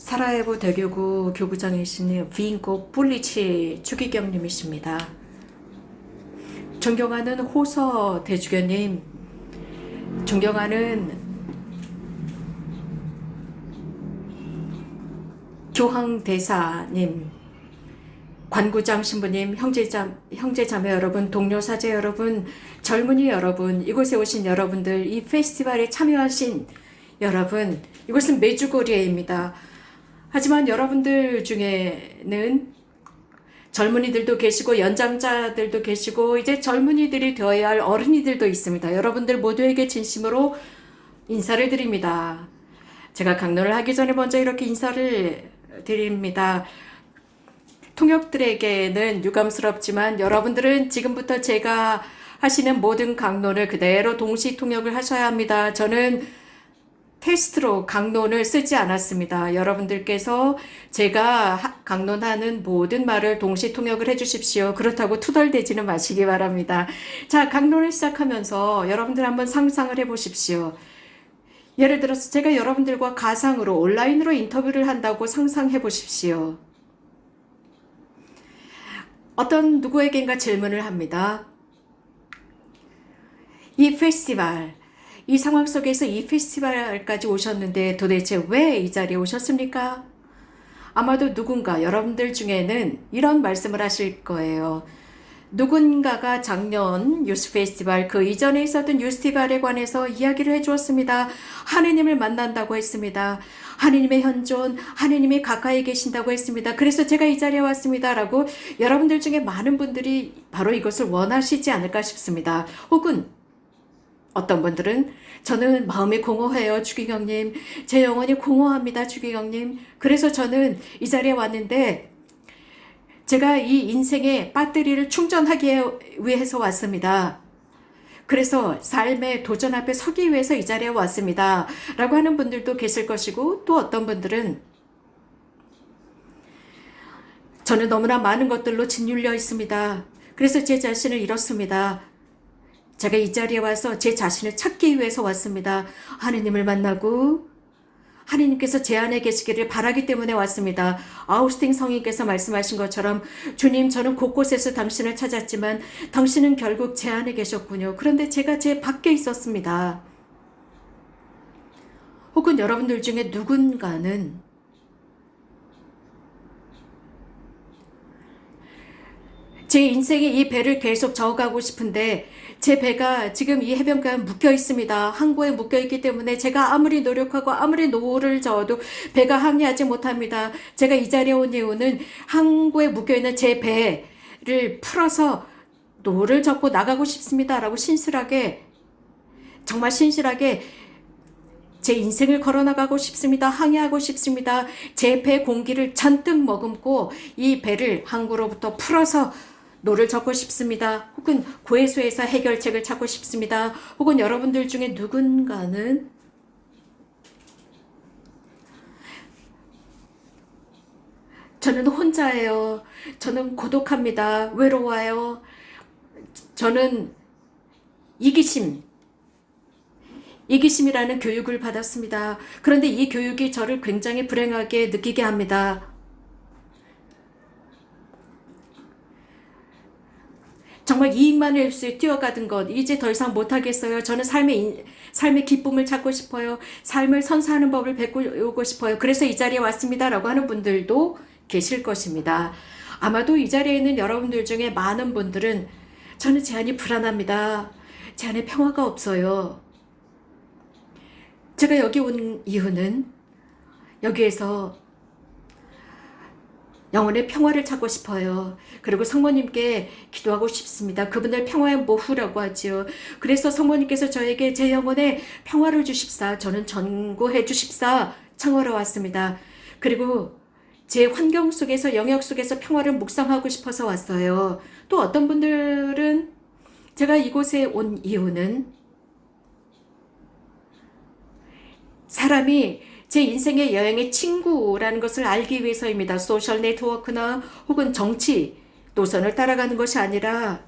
사라예보 대교구 교구장이신 빈코 뿔리치 추기경님이십니다. 존경하는 호서 대주교님, 존경하는 교황대사님, 관구장 신부님, 형제자매 여러분, 동료 사제 여러분, 젊은이 여러분, 이곳에 오신 여러분들, 이 페스티벌에 참여하신 여러분, 이곳은 메주고리에입니다. 하지만 여러분들 중에는 젊은이들도 계시고 연장자들도 계시고 이제 젊은이들이 되어야 할 어른이들도 있습니다. 여러분들 모두에게 진심으로 인사를 드립니다. 제가 강론을 하기 전에 먼저 이렇게 인사를 드립니다. 통역들에게는 유감스럽지만 여러분들은 지금부터 제가 하시는 모든 강론을 그대로 동시 통역을 하셔야 합니다. 저는 테스트로 강론을 쓰지 않았습니다. 여러분들께서 제가 강론하는 모든 말을 동시 통역을 해주십시오. 그렇다고 투덜대지는 마시기 바랍니다. 자, 강론을 시작하면서 여러분들 한번 상상을 해보십시오. 예를 들어서 제가 여러분들과 가상으로 온라인으로 인터뷰를 한다고 상상해 보십시오. 어떤 누구에겐가 질문을 합니다. 이 페스티벌, 이 상황 속에서 이 페스티벌까지 오셨는데 도대체 왜 이 자리에 오셨습니까? 아마도 누군가 여러분들 중에는 이런 말씀을 하실 거예요. 누군가가 작년 유스 페스티벌 그 이전에 있었던 유스 페스티벌에 관해서 이야기를 해주었습니다. 하느님을 만난다고 했습니다. 하느님의 현존, 하느님이 가까이 계신다고 했습니다. 그래서 제가 이 자리에 왔습니다. 라고 여러분들 중에 많은 분들이 바로 이것을 원하시지 않을까 싶습니다. 혹은 어떤 분들은 저는 마음이 공허해요, 주기경님. 제 영혼이 공허합니다, 주기경님. 그래서 저는 이 자리에 왔는데 제가 이 인생의 배터리를 충전하기 위해서 왔습니다. 그래서 삶의 도전 앞에 서기 위해서 이 자리에 왔습니다. 라고 하는 분들도 계실 것이고, 또 어떤 분들은 저는 너무나 많은 것들로 짓눌려 있습니다. 그래서 제 자신을 잃었습니다. 제가 이 자리에 와서 제 자신을 찾기 위해서 왔습니다. 하느님을 만나고 하느님께서 제 안에 계시기를 바라기 때문에 왔습니다. 아우스팅 성인께서 말씀하신 것처럼 주님, 저는 곳곳에서 당신을 찾았지만 당신은 결국 제 안에 계셨군요. 그런데 제가 제 밖에 있었습니다. 혹은 여러분들 중에 누군가는 제 인생의 이 배를 계속 저어가고 싶은데 제 배가 지금 이 해변가에 묶여 있습니다. 항구에 묶여 있기 때문에 제가 아무리 노력하고 아무리 노를 저어도 배가 항해하지 못합니다. 제가 이 자리에 온 이유는 항구에 묶여 있는 제 배를 풀어서 노를 젓고 나가고 싶습니다. 라고 신실하게, 정말 신실하게 제 인생을 걸어나가고 싶습니다. 항해하고 싶습니다. 제 배 공기를 잔뜩 머금고 이 배를 항구로부터 풀어서 노를 젓고 싶습니다. 혹은 고해수에서 해결책을 찾고 싶습니다. 혹은 여러분들 중에 누군가는 저는 혼자예요. 저는 고독합니다. 외로워요. 저는 이기심이라는 교육을 받았습니다. 그런데 이 교육이 저를 굉장히 불행하게 느끼게 합니다. 정말 이익만을 위해 뛰어가던 것 이제 더 이상 못하겠어요. 저는 삶의 기쁨을 찾고 싶어요. 삶을 선사하는 법을 배우고 싶어요. 그래서 이 자리에 왔습니다. 라고 하는 분들도 계실 것입니다. 아마도 이 자리에 있는 여러분들 중에 많은 분들은 저는 제 안이 불안합니다. 제 안에 평화가 없어요. 제가 여기 온 이유는 여기에서 영혼의 평화를 찾고 싶어요. 그리고 성모님께 기도하고 싶습니다. 그분을 평화의 모후라고 하지요. 그래서 성모님께서 저에게 제 영혼에 평화를 주십사, 저는 전고해 주십사 청하러 왔습니다. 그리고 제 환경 속에서, 영역 속에서 평화를 묵상하고 싶어서 왔어요. 또 어떤 분들은 제가 이곳에 온 이유는 사람이 제 인생의 여행의 친구라는 것을 알기 위해서입니다. 소셜 네트워크나 혹은 정치 노선을 따라가는 것이 아니라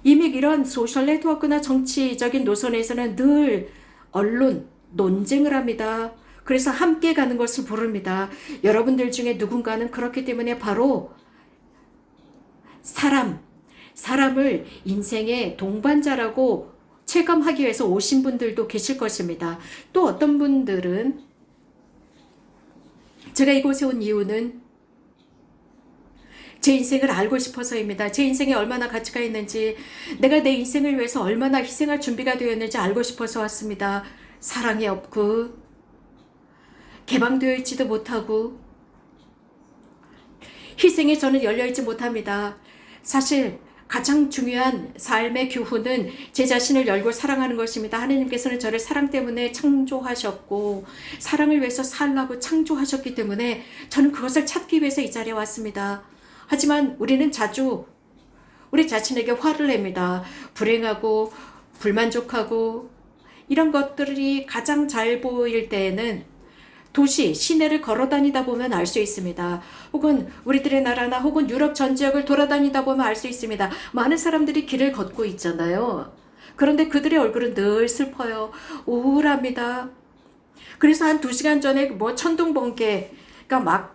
이미 이런 소셜 네트워크나 정치적인 노선에서는 늘 언론, 논쟁을 합니다. 그래서 함께 가는 것을 부릅니다. 여러분들 중에 누군가는 그렇기 때문에 바로 사람을 인생의 동반자라고 체감하기 위해서 오신 분들도 계실 것입니다. 또 어떤 분들은 제가 이곳에 온 이유는 제 인생을 알고 싶어서입니다. 제 인생에 얼마나 가치가 있는지, 내가 내 인생을 위해서 얼마나 희생할 준비가 되었는지 알고 싶어서 왔습니다. 사랑이 없고 개방되어 있지도 못하고 희생에 저는 열려있지 못합니다. 사실 가장 중요한 삶의 교훈은 제 자신을 열고 사랑하는 것입니다. 하느님께서는 저를 사랑 때문에 창조하셨고 사랑을 위해서 살라고 창조하셨기 때문에 저는 그것을 찾기 위해서 이 자리에 왔습니다. 하지만 우리는 자주 우리 자신에게 화를 냅니다. 불행하고 불만족하고 이런 것들이 가장 잘 보일 때에는 도시, 시내를 걸어 다니다 보면 알 수 있습니다. 혹은 우리들의 나라나 혹은 유럽 전 지역을 돌아다니다 보면 알 수 있습니다. 많은 사람들이 길을 걷고 있잖아요. 그런데 그들의 얼굴은 늘 슬퍼요. 우울합니다. 그래서 한 2시간 전에 뭐 천둥번개가 막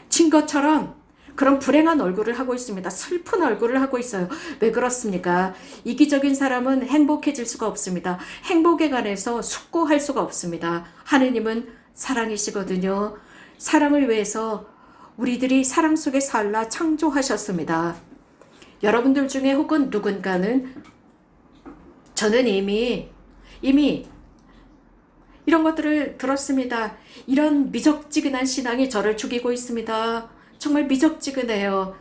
친 것처럼 그런 불행한 얼굴을 하고 있습니다. 슬픈 얼굴을 하고 있어요. 왜 그렇습니까? 이기적인 사람은 행복해질 수가 없습니다. 행복에 관해서 숙고할 수가 없습니다. 하느님은 사랑이시거든요. 사랑을 위해서 우리들이 사랑 속에 살라 창조하셨습니다. 여러분들 중에 혹은 누군가는 저는 이미 이런 것들을 들었습니다. 이런 미적지근한 신앙이 저를 죽이고 있습니다. 정말 미적지근해요.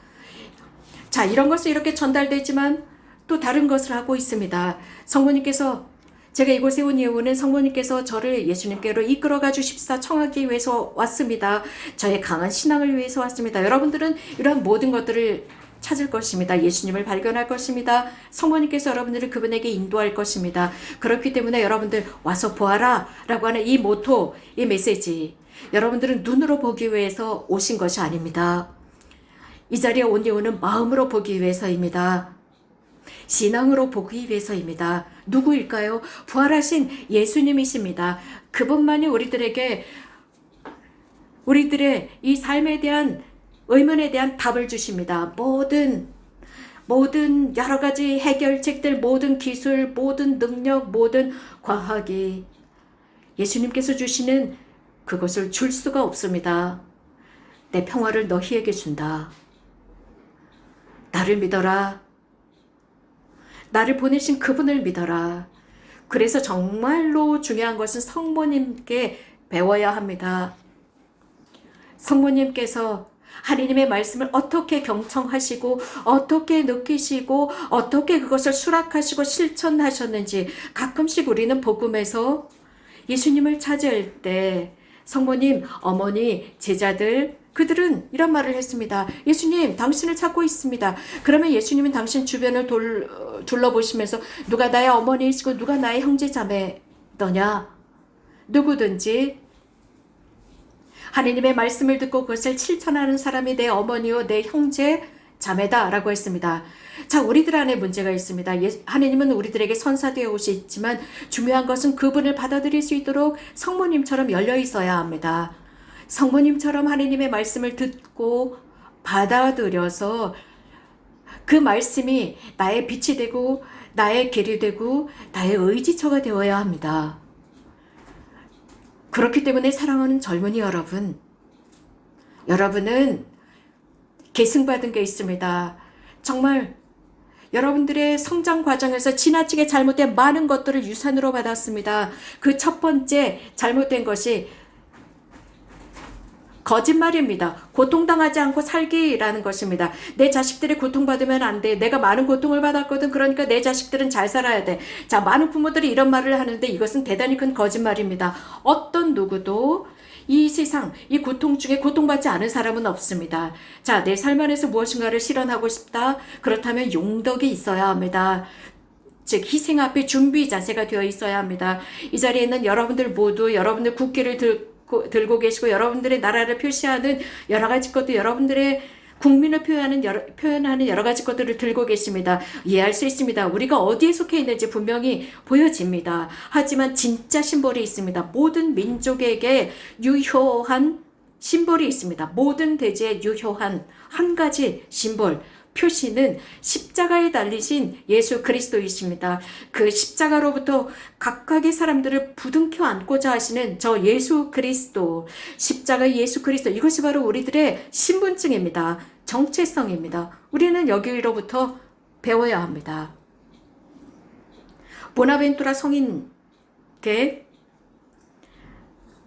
자, 이런 것을 이렇게 전달되지만 또 다른 것을 하고 있습니다. 성모님께서 제가 이곳에 온 이유는 성모님께서 저를 예수님께로 이끌어가 주십사 청하기 위해서 왔습니다. 저의 강한 신앙을 위해서 왔습니다. 여러분들은 이런 모든 것들을 찾을 것입니다. 예수님을 발견할 것입니다. 성모님께서 여러분들을 그분에게 인도할 것입니다. 그렇기 때문에 여러분들 와서 보아라 라고 하는 이 모토, 이 메시지, 여러분들은 눈으로 보기 위해서 오신 것이 아닙니다. 이 자리에 온 이유는 마음으로 보기 위해서입니다. 신앙으로 보기 위해서입니다. 누구일까요? 부활하신 예수님이십니다. 그분만이 우리들의 이 삶에 대한 의문에 대한 답을 주십니다. 모든 여러 가지 해결책들, 모든 기술, 모든 능력, 모든 과학이 예수님께서 주시는 그것을 줄 수가 없습니다. 내 평화를 너희에게 준다. 나를 믿어라. 나를 보내신 그분을 믿어라. 그래서 정말로 중요한 것은 성모님께 배워야 합니다. 성모님께서 하느님의 말씀을 어떻게 경청하시고 어떻게 느끼시고 어떻게 그것을 수락하시고 실천하셨는지 가끔씩 우리는 복음에서 예수님을 찾을 때 성모님, 어머니, 제자들 그들은 이런 말을 했습니다. 예수님, 당신을 찾고 있습니다. 그러면 예수님은 당신 주변을 둘러보시면서 누가 나의 어머니이시고 누가 나의 형제 자매더냐? 누구든지 하느님의 말씀을 듣고 그것을 실천하는 사람이 내 어머니요 내 형제 자매다 라고 했습니다. 자, 우리들 안에 문제가 있습니다. 하느님은 우리들에게 선사되어 오시지만 중요한 것은 그분을 받아들일 수 있도록 성모님처럼 열려 있어야 합니다. 성모님처럼 하느님의 말씀을 듣고 받아들여서 그 말씀이 나의 빛이 되고 나의 길이 되고 나의 의지처가 되어야 합니다. 그렇기 때문에 사랑하는 젊은이 여러분은 계승받은 게 있습니다. 정말 여러분들의 성장 과정에서 지나치게 잘못된 많은 것들을 유산으로 받았습니다. 그 첫 번째 잘못된 것이 거짓말입니다. 고통당하지 않고 살기라는 것입니다. 내 자식들이 고통받으면 안 돼. 내가 많은 고통을 받았거든. 그러니까 내 자식들은 잘 살아야 돼. 자, 많은 부모들이 이런 말을 하는데 이것은 대단히 큰 거짓말입니다. 어떤 누구도 이 세상, 이 고통 중에 고통받지 않은 사람은 없습니다. 자, 내 삶 안에서 무엇인가를 실현하고 싶다. 그렇다면 용덕이 있어야 합니다. 즉 희생 앞에 준비 자세가 되어 있어야 합니다. 이 자리에 있는 여러분들 모두 여러분들 국기를 들고 계시고 여러분들의 나라를 표시하는 여러 가지 것도 여러분들의 국민을 표현하는 여러 가지 것들을 들고 계십니다. 이해할 수 있습니다. 우리가 어디에 속해 있는지 분명히 보여집니다. 하지만 진짜 심벌이 있습니다. 모든 민족에게 유효한 심벌이 있습니다. 모든 대지에 유효한 한 가지 심벌, 표시는 십자가에 달리신 예수 그리스도이십니다. 그 십자가로부터 각각의 사람들을 부둥켜 안고자 하시는 저 예수 그리스도, 십자가 예수 그리스도, 이것이 바로 우리들의 신분증입니다. 정체성입니다. 우리는 여기로부터 배워야 합니다. 보나벤투라 성인께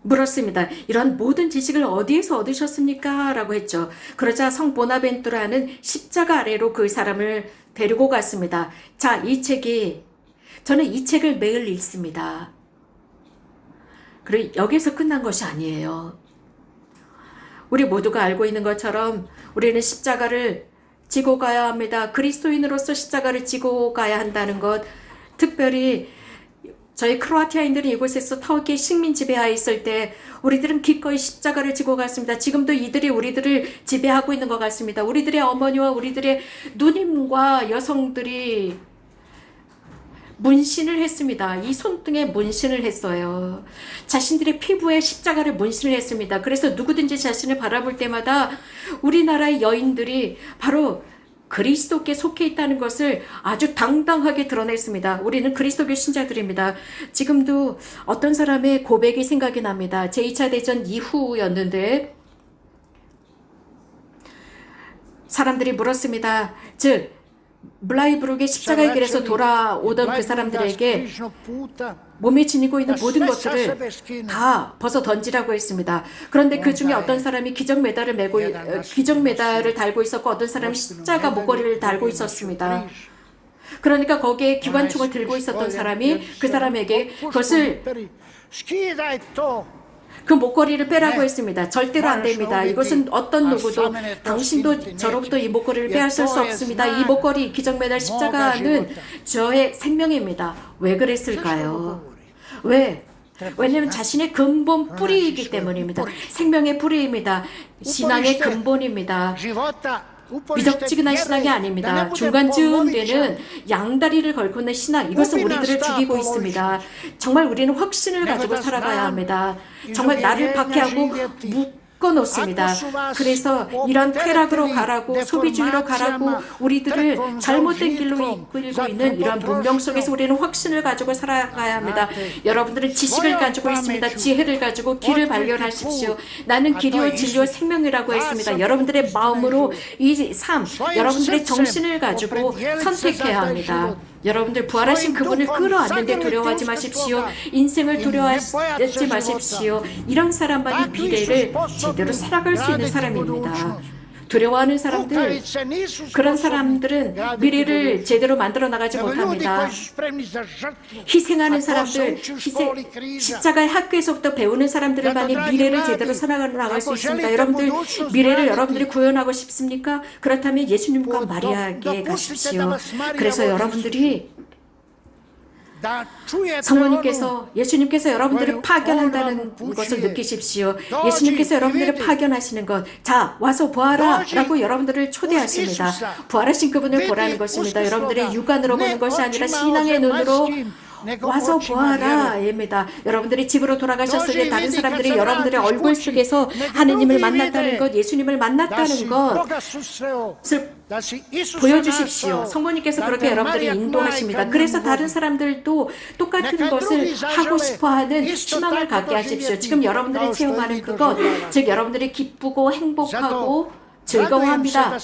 물었습니다. 이런 모든 지식을 어디에서 얻으셨습니까? 라고 했죠. 그러자 성 보나벤투라는 십자가 아래로 그 사람을 데리고 갔습니다. 자, 저는 이 책을 매일 읽습니다. 그리고 여기서 끝난 것이 아니에요. 우리 모두가 알고 있는 것처럼 우리는 십자가를 지고 가야 합니다. 그리스도인으로서 십자가를 지고 가야 한다는 것, 특별히 저희 크로아티아인들은 이곳에서 터키 식민 지배하에 있을 때 우리들은 기꺼이 십자가를 지고 갔습니다. 지금도 이들이 우리들을 지배하고 있는 것 같습니다. 우리들의 어머니와 우리들의 누님과 여성들이 문신을 했습니다. 이 손등에 문신을 했어요. 자신들의 피부에 십자가를 문신을 했습니다. 그래서 누구든지 자신을 바라볼 때마다 우리나라의 여인들이 바로 그리스도께 속해 있다는 것을 아주 당당하게 드러냈습니다. 우리는 그리스도교 신자들입니다. 지금도 어떤 사람의 고백이 생각이 납니다. 제2차 대전 이후였는데 사람들이 물었습니다. 즉 블라이브룩의 십자가의 길에서 돌아오던 그 사람들에게 몸에 지니고 있는 모든 것들을 다 벗어 던지라고 했습니다. 그런데 그 중에 어떤 사람이 기적 메달을 달고 있었고 어떤 사람이 십자가 목걸이를 달고 있었습니다. 그러니까 거기에 기관총을 들고 있었던 사람이 그 사람에게 그것을 그 목걸이를 빼라고 했습니다. 절대로 안 됩니다. 이것은 어떤 누구도 당신도 저로부터 이 목걸이를 빼앗을 수 없습니다. 이 목걸이 기적메달 십자가는 저의 생명입니다. 왜 그랬을까요? 왜냐하면 자신의 근본 뿌리이기 때문입니다. 생명의 뿌리입니다. 신앙의 근본입니다. 미적지근한 신앙이 아닙니다. 중간쯤 되는 양다리를 걸고 있는 신앙, 이것은 우리들을 죽이고 있습니다. 정말 우리는 확신을 가지고 살아가야 합니다. 정말 나를 박해하고 묶어놓습니다. 그래서 이런 쾌락으로 가라고, 소비주의로 가라고, 우리들을 잘못된 길로 이끌고 있는 이런 문명 속에서 우리는 확신을 가지고 살아가야 합니다. 여러분들은 지식을 가지고 있습니다. 지혜를 가지고 길을 발견하십시오. 나는 길이요 진리요 생명이라고 했습니다. 여러분들의 마음으로 이 삶, 여러분들의 정신을 가지고 선택해야 합니다. 여러분들 부활하신 그분을 끌어안는데 두려워하지 마십시오. 인생을 두려워하지 마십시오. 이런 사람만이 미래를 제대로 살아갈 수 있는 사람입니다. 두려워하는 사람들, 그런 사람들은 미래를 제대로 만들어 나가지 못합니다. 희생하는 사람들, 십자가의 학교에서부터 배우는 사람들만이 미래를 제대로 살아나갈 수 있습니다. 여러분들 미래를 여러분들이 구현하고 싶습니까? 그렇다면 예수님과 마리아에게 가십시오. 그래서 여러분들이 성모님께서 예수님께서 여러분들을 파견한다는 것을 느끼십시오. 예수님께서 여러분들을 파견하시는 것, 자 와서 보아라 라고 여러분들을 초대하십니다. 부활하신 그분을 보라는 것입니다. 여러분들의 육안으로 보는 것이 아니라 신앙의 눈으로 와서 보아라입니다. 여러분들이 집으로 돌아가셨을 때 다른 사람들이 여러분들의 얼굴 속에서 하느님을 만났다는 것, 예수님을 만났다는 것을 보여주십시오. 성모님께서 그렇게 여러분들이 인도하십니다. 그래서 다른 사람들도 똑같은 것을 하고 싶어하는 희망을 갖게 하십시오. 지금 여러분들이 체험하는 그것, 즉 여러분들이 기쁘고 행복하고 즐거워합니다.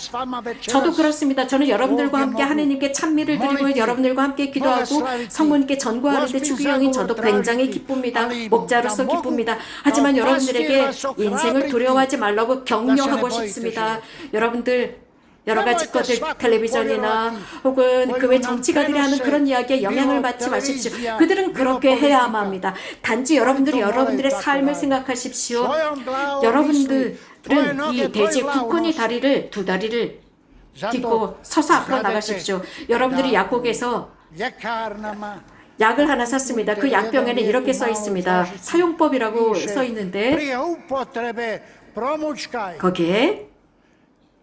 저도 그렇습니다. 저는 여러분들과 함께 하느님께 찬미를 드리고 여러분들과 함께 기도하고 성모님께 전구하는데 주기형이 저도 굉장히 기쁩니다. 목자로서 기쁩니다. 하지만 여러분들에게 인생을 두려워하지 말라고 격려하고 싶습니다. 여러분들 여러 가지 것들 텔레비전이나 혹은 그 외 정치가들이 하는 그런 이야기에 영향을 받지 마십시오. 그들은 그렇게 해야만 합니다. 단지 여러분들이 여러분들의 삶을 생각하십시오. 여러분들은 이 대지의 굳건히 두 다리를 딛고 서서 앞으로 나가십시오. 여러분들이 약국에서 약을 하나 샀습니다. 그 약병에는 이렇게 써 있습니다. 사용법이라고 써 있는데 거기에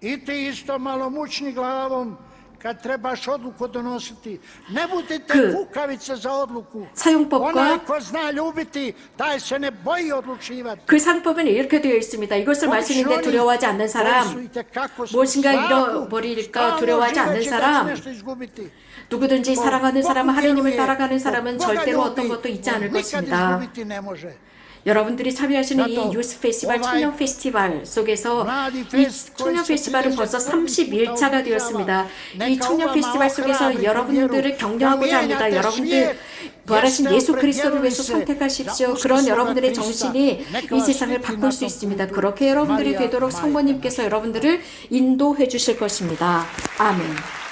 I ti isto malo mučni glavom kad trebaš odluku donositi. Ne budite kukavice za odluku. Onaj 사용법과 ko zna ljubiti, taj se ne boji odlučivati. 그 상법은 이렇게 되어 있습니다. 이것을 마시는데 두려워하지 않는 사람, 무엇인가 잃어버릴까 두려워하지 않는 사람, 누구든지 사랑하는 사람, 하나님을 따라가는 사람은 절대로 어떤 것도 잊지 않을 것입니다. 여러분들이 참여하시는 이 유스 페스티벌, 청년 페스티벌 속에서 이 청년 페스티벌은 벌써 31차가 되었습니다. 이 청년 페스티벌 속에서 여러분들을 격려하고자 합니다. 여러분들 부활하신 예수 그리스도를 위해서 선택하십시오. 그런 여러분들의 정신이 이 세상을 바꿀 수 있습니다. 그렇게 여러분들이 되도록 성모님께서 여러분들을 인도해 주실 것입니다. 아멘.